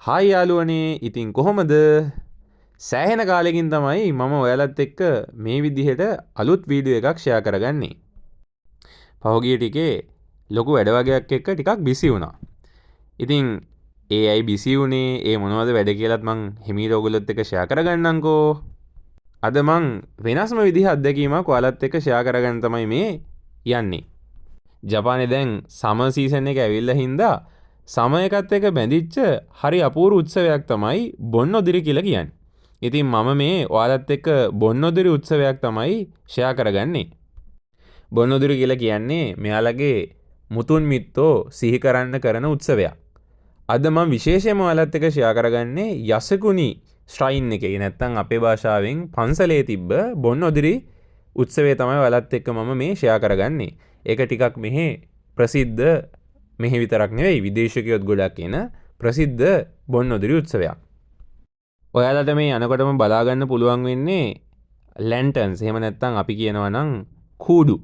Hi යාළුවනේ ඉතින් කොහොමද සෑහෙන කාලෙකින් තමයි මම ඔයාලත් එක්ක මේ විදිහට අලුත් වීඩියෝ එකක් ෂෙයා කරගන්නේ. පහුගිය ටිකේ ලොකු වැඩ වගයක් එක්ක ටිකක් බිසි වුණා. ඉතින් ඒ අයි බිසි වුණේ ඒ මොනවද වැඩ කියලාත් මං හිමීට ඔයගොල්ලොත් එක්ක ෂෙයා කරගන්නම්කෝ. අද මං වෙනස්ම විදිහ අත්දැකීමක් ඔයාලත් එක්ක ෂෙයා කරගන්න තමයි මේ යන්නේ. ජපානේ දැන් සමර් සීසන් එක ඇවිල්ලා හින්දා සම එකත් එක බැඳිච්ච හරි අපූරු උත්සවයක් තමයි බොන්නොදිරි කියලා කියන්නේ. ඉතින් මම මේ ඔයාලත් එක්ක බොන්නොදිරි උත්සවයක් තමයි ෂෙයා කරගන්නේ. බොන්නොදිරි කියලා කියන්නේ මෙයාලගේ මුතුන් මිත්තෝ සිහි කරන්න කරන උත්සවයක්. අද මම විශේෂයෙන්ම ඔයාලත් එක්ක ෂෙයා කරගන්නේ යසකුනි ශ්‍රයින් එකේ නැත්තම් අපේ භාෂාවෙන් පන්සලේ තිබ්බ බොන්නොදිරි උත්සවය තමයි ඔයාලත් එක්ක මම මේ ෂෙයා කරගන්නේ. ඒක ටිකක් මෙහි ප්‍රසිද්ධ මෙහි විතරක් නෙවෙයි විදේශිකයොත් ගොඩක් එන ප්‍රසිද්ධ බොන්නොදිරි උත්සවයක්. ඔයාලට මේ යනකොටම බලාගන්න පුළුවන් වෙන්නේ ලැන්ටන්ස්. එහෙම නැත්නම් අපි කියනවා නම් කූඩු.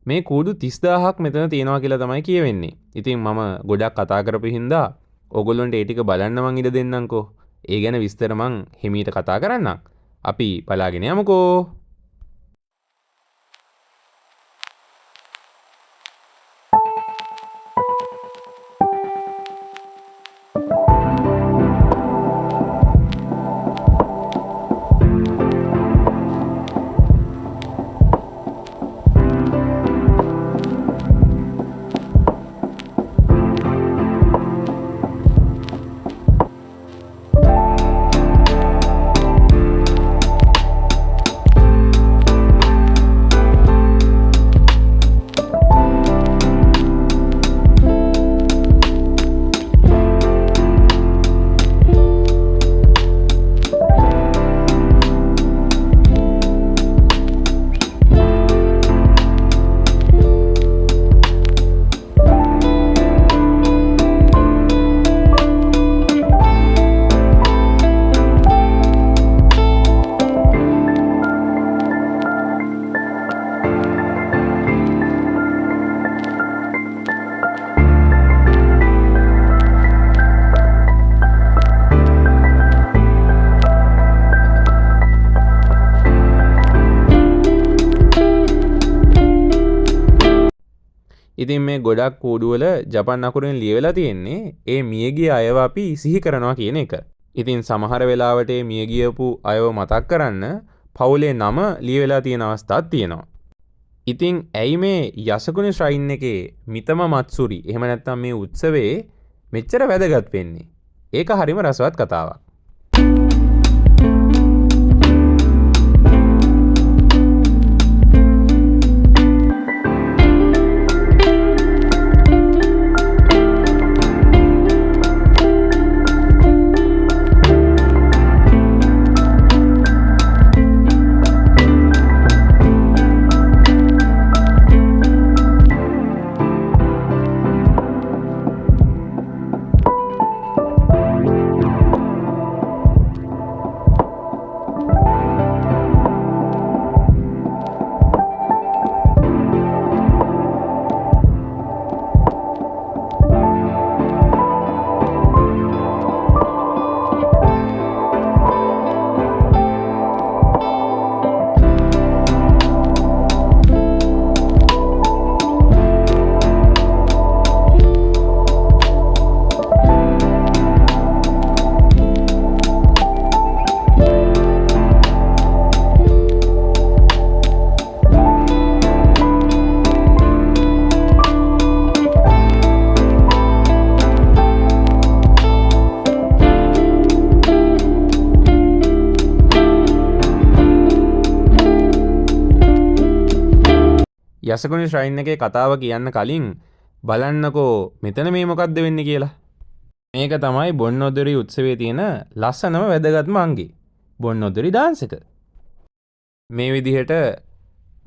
මේ කූඩු 30000ක් මෙතන තියෙනවා කියලා තමයි කියවෙන්නේ. ඉතින් මම ගොඩක් කතා කරපු හින්දා ඕගොල්ලන්ට ඒ ටික බලන්න මං ඉඩ දෙන්නම්කෝ. ඒ ගැන විස්තර මං හිමීට කතා කරන්නම්. අපි බලාගෙන යමුකෝ. ඉතින් මේ ගොඩක් කූඩුවල ජපන් අකුරෙන් ලියවලා තියෙන්නේ ඒ මියගිය අයව අපි සිහි කරනවා කියන එක. ඉතින් සමහර වෙලාවට මේ මියගියපු අයව මතක් කරන්න පවුලේ නම ලියවලා තියෙන අවස්ථාවක් තියෙනවා. ඉතින් ඇයි මේ යසකුනි ශ්‍රයින් එකේ මිතම මත්සුරි එහෙම නැත්නම් මේ උත්සවයේ මෙච්චර වැදගත් වෙන්නේ? ඒක හරිම රසවත් කතාවක්. යසකුනි ශ්‍රයින් එකේ කතාව කියන්න කලින් බලන්නකෝ මෙතන මේ මොකක්ද වෙන්නේ කියලා. මේක තමයි බොන්නොදිරි උත්සවයේ තියෙන ලස්සනම වැදගත්ම අංගේ. බොන්නොදිරි ඩාන්ස් එක. මේ විදිහට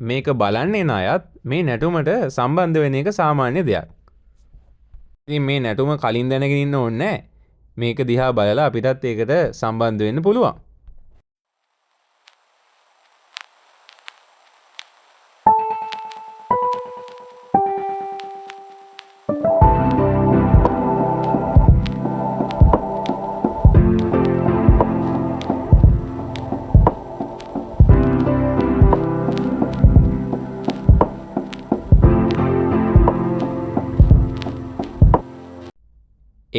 මේක බලන්න එන අයත් මේ නැටුමට සම්බන්ධ වෙන එක සාමාන්‍ය දෙයක්. ඉතින් මේ නැටුම කලින් දැනගෙන ඉන්න ඕනේ නැහැ. මේක දිහා බලලා අපිටත් ඒකට සම්බන්ධ වෙන්න පුළුවන්.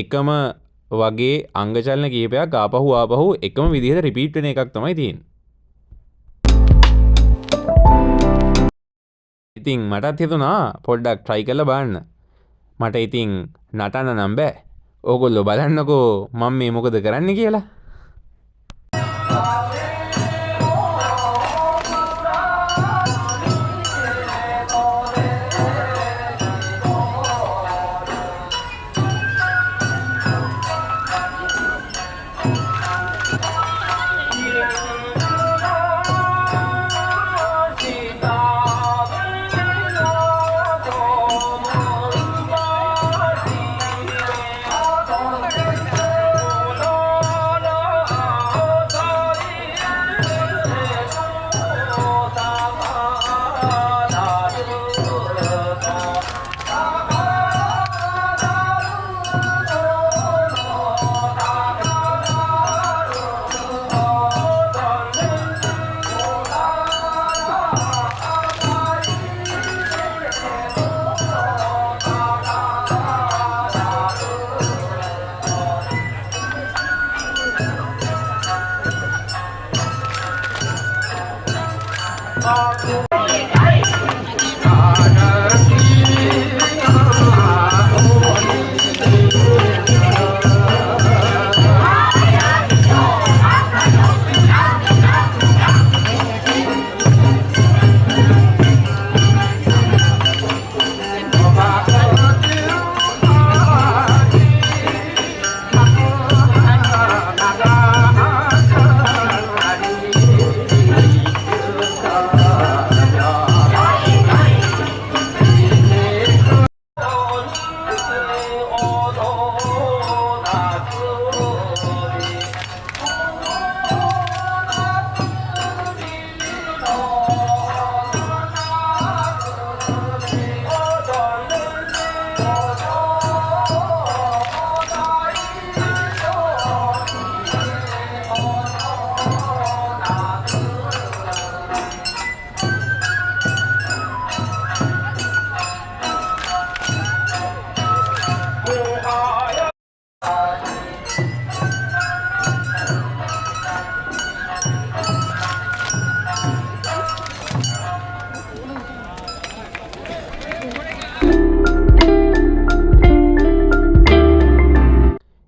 එකම වගේ අංගචලන කීපයක් ආපහු එකම විදිහට රිපීට් වෙන එකක් තමයි තියෙන්නේ. ඉතින් මටත් හිතුණා පොඩ්ඩක් try කරලා බලන්න. මට ඉතින් නටන්න නම් බෑ. ඕගොල්ලෝ බලන්නකෝ මම මේ මොකද කරන්නේ කියලා.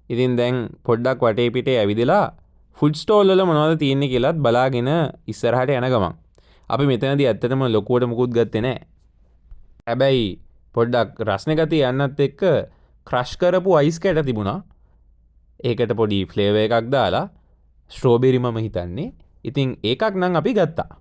ඉතින් දැන් පොඩ්ඩක් වටේ පිටේ ඇවිදලා ෆුඩ් ස්ටෝල් වල මොනවද තියෙන්නේ කියලාත් බලාගෙන ඉස්සරහට යන ගමන් අපි මෙතනදී ඇත්තටම ලොකුවට මුකුත් ගත්තේ නැහැ. හැබැයි පොඩ්ඩක් රස්නේ ගතිය යන්නත් එක්ක ක්‍රෂ් කරපු අයිස් කැට තිබුණා. ඒකට පොඩි ෆ්ලේවර් එකක් දාලා ස්ට්‍රෝබෙරි මම හිතන්නේ. ඉතින් ඒකක් නම් අපි ගත්තා.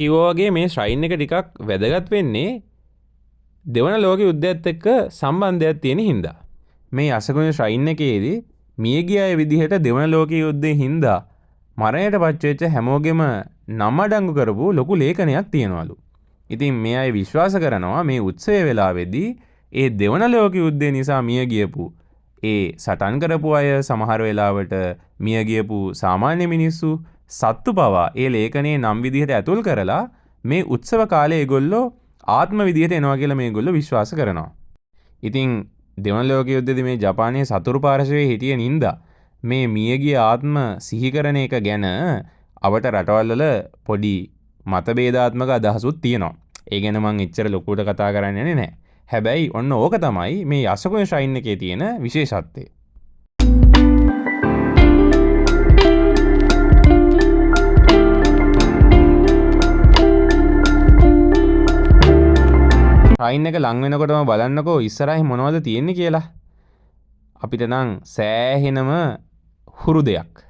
කිව්වාගේ මේ ශ්‍රයින් එක ටිකක් වැදගත් වෙන්නේ දෙවන ලෝක යුද්ධයත් එක්ක සම්බන්ධයක් තියෙන හින්දා. මේ අසගොන ශ්‍රයින් එකේදී මියගිය අය විදිහට දෙවන ලෝක යුද්ධේ හින්දා මරණයට පත්වෙච්ච හැමෝගෙම නම අඩංගු කරපු ලොකු ලේඛනයක් තියෙනවලු. ඉතින් මේ අය විශ්වාස කරනවා මේ උත්සවය වෙලාවේදී ඒ දෙවන ලෝක යුද්ධය නිසා මිය ගියපු ඒ සටන් කරපු අය සමහර වෙලාවට මිය ගියපු සාමාන්‍ය මිනිස්සු සත්තු පවා ඒ ලේඛනයේ නම් විදිහට ඇතුල් කරලා මේ උත්සව කාලේ ඒගොල්ලෝ ආත්ම විදිහට එනවා කියලා මේගොල්ලෝ විශ්වාස කරනවා. ඉතින් දෙවන ලෝක යුද්ධයේදී මේ ජපානයේ සතුරු පාර්ශවයේ හිටිය නින්දා මේ මියගිය ආත්ම සිහි කරන එක ගැන අවට රටවල් වල පොඩි මතභේදාත්මක අදහසුත් තියෙනවා. ඒ ගැන මම එච්චර ලොකුවට කතා කරන්නේ නැහැ. හැබැයි ඔන්න ඕක තමයි මේ යසකුන් ශ්‍රයින් එකේ තියෙන විශේෂත්වය. ශ්‍රයින් එක ලං වෙනකොටම බලන්නකෝ ඉස්සරහින් මොනවද තියෙන්නේ කියලා. අපිට නම් සෑහෙනම හුරු දෙයක්.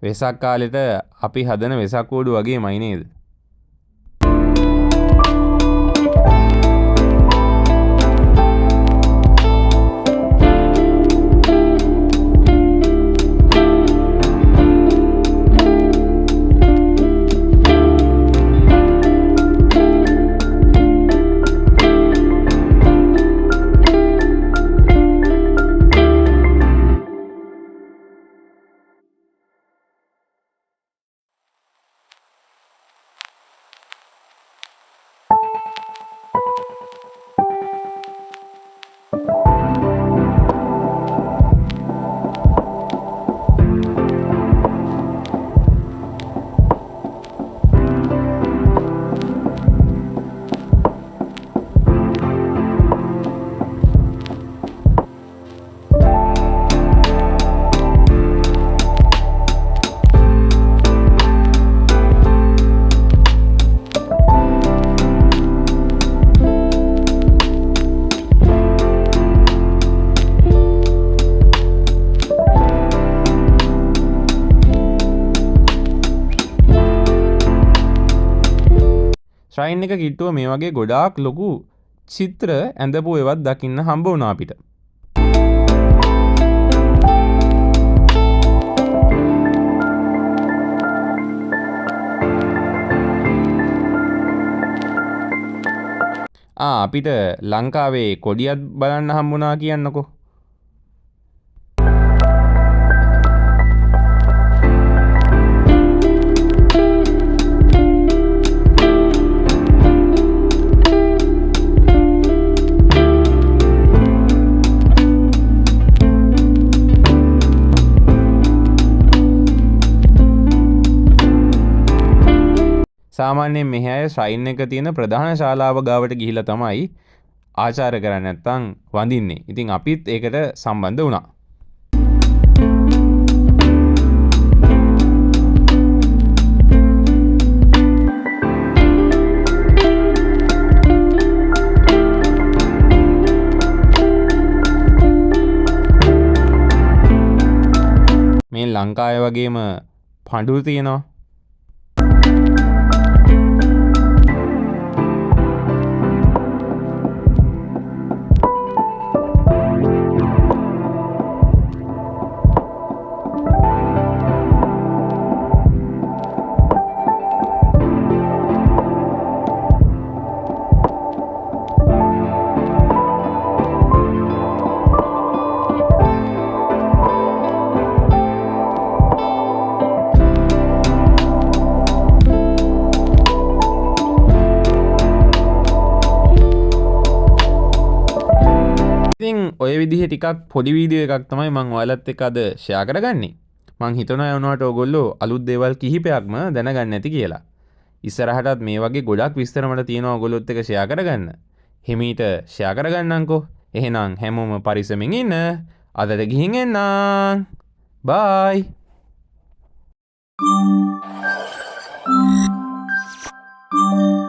වෙසක් කාලෙට අපි හදන වෙසක් කූඩු වගේමයි නේද? ශ්‍රයින් එක කිට්ටුව මේ වගේ ගොඩාක් ලොකු චිත්‍ර ඇඳපු ඒවත් දකින්න හම්බ වුණා අපිට. අපිට ලංකාවේ කොඩියක් බලන්න හම්බුණා කියන්නකෝ. සාමාන්‍යයෙන් මෙහි අය ශ්‍රයින් එක තියෙන ප්‍රධාන ශාලාව ගාවට ගිහිලා තමයි ආචාර කරන්නේ නැත්නම් වඳින්නේ. ඉතින් අපිත් ඒකට සම්බන්ධ වුණා. මේ ලංකාවේ වගේම පඬුරු තියෙනවා. ඔය විදිහ ටිකක් පොඩි වීඩියෝ එකක් තමයි මම ඔයාලත් එක්ක අද ෂෙයා කරගන්නේ. මං හිතනවා ඒ වුණාට ඔයගොල්ලෝ අලුත් දේවල් කිහිපයක්ම දැනගන්න නැති කියලා. ඉස්සරහටත් මේ වගේ ගොඩක් විස්තර මට තියෙනවා ඔයගොල්ලොත් එක්ක ෂෙයා කරගන්න. හිමීට ෂෙයා කරගන්නම්කෝ. එහෙනම් හැමෝම පරිස්සමින් ඉන්න. අදට ගිහින් එන්නම්. බයි. Thank you.